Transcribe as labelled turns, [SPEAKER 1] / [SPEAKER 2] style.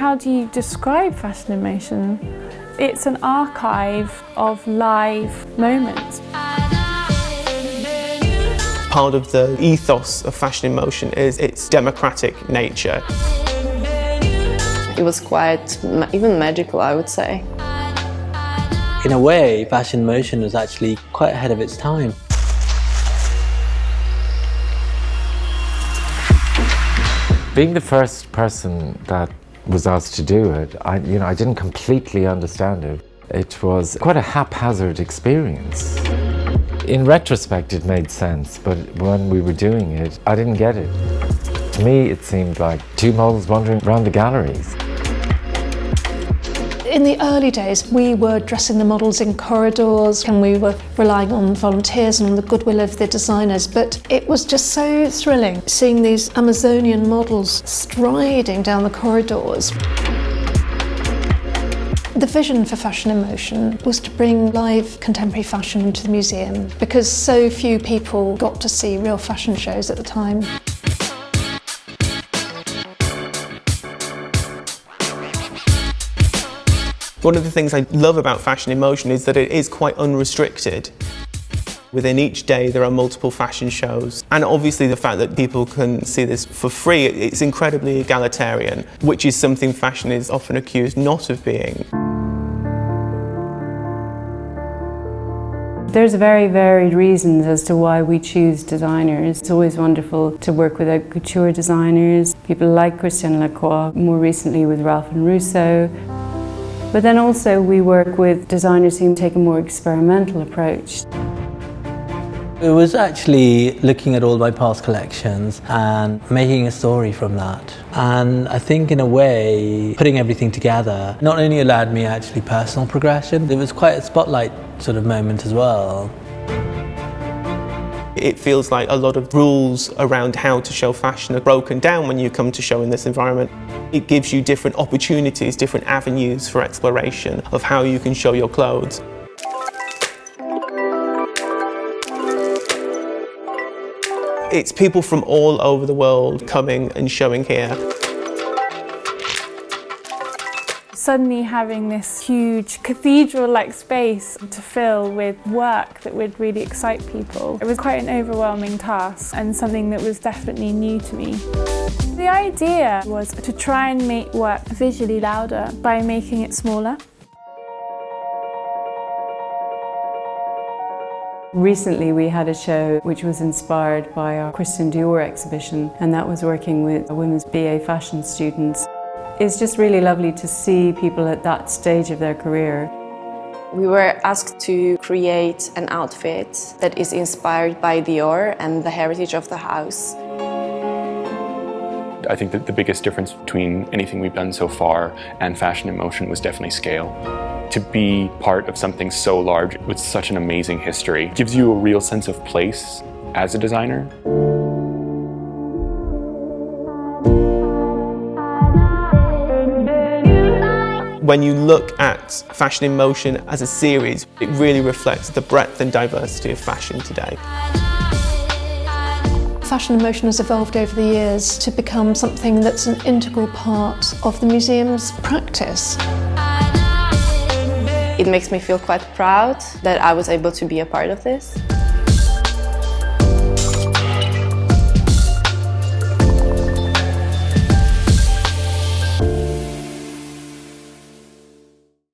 [SPEAKER 1] How do you describe fashion in motion? It's an archive of live moments.
[SPEAKER 2] Part of the ethos of fashion in motion is its democratic nature.
[SPEAKER 3] It was quite even magical, I would say.
[SPEAKER 4] In a way, fashion in motion was actually quite ahead of its time.
[SPEAKER 5] Being the first person that was asked to do it, I didn't completely understand it. It was quite a haphazard experience. In retrospect, it made sense, but when we were doing it, I didn't get it. To me, it seemed like two models wandering around the galleries.
[SPEAKER 6] In the early days, we were dressing the models in corridors and we were relying on volunteers and on the goodwill of the designers, but it was just so thrilling seeing these Amazonian models striding down the corridors. The vision for Fashion in Motion was to bring live contemporary fashion into the museum because so few people got to see real fashion shows at the time.
[SPEAKER 2] One of the things I love about Fashion in Motion is that it is quite unrestricted. Within each day there are multiple fashion shows, and obviously the fact that people can see this for free, it's incredibly egalitarian, which is something fashion is often accused not of being.
[SPEAKER 7] There's very varied reasons as to why we choose designers. It's always wonderful to work with couture designers, people like Christian Lacroix, more recently with Ralph and Russo. But then also we work with designers who take a more experimental approach.
[SPEAKER 4] It was actually looking at all my past collections and making a story from that. And I think in a way, putting everything together not only allowed me actually personal progression, it was quite a spotlight sort of moment as well.
[SPEAKER 2] It feels like a lot of rules around how to show fashion are broken down when you come to show in this environment. It gives you different opportunities, different avenues for exploration of how you can show your clothes. It's people from all over the world coming and showing here.
[SPEAKER 1] Suddenly having this huge cathedral-like space to fill with work that would really excite people. It was quite an overwhelming task and something that was definitely new to me. The idea was to try and make work visually louder by making it smaller.
[SPEAKER 7] Recently we had a show which was inspired by our Christian Dior exhibition, and that was working with women's BA fashion students. It's just really lovely to see people at that stage of their career.
[SPEAKER 3] We were asked to create an outfit that is inspired by Dior and the heritage of the house.
[SPEAKER 8] I think that the biggest difference between anything we've done so far and Fashion in Motion was definitely scale. To be part of something so large with such an amazing history gives you a real sense of place as a designer.
[SPEAKER 2] When you look at Fashion in Motion as a series, it really reflects the breadth and diversity of fashion today.
[SPEAKER 6] Fashion in Motion has evolved over the years to become something that's an integral part of the museum's practice.
[SPEAKER 3] It makes me feel quite proud that I was able to be a part of this.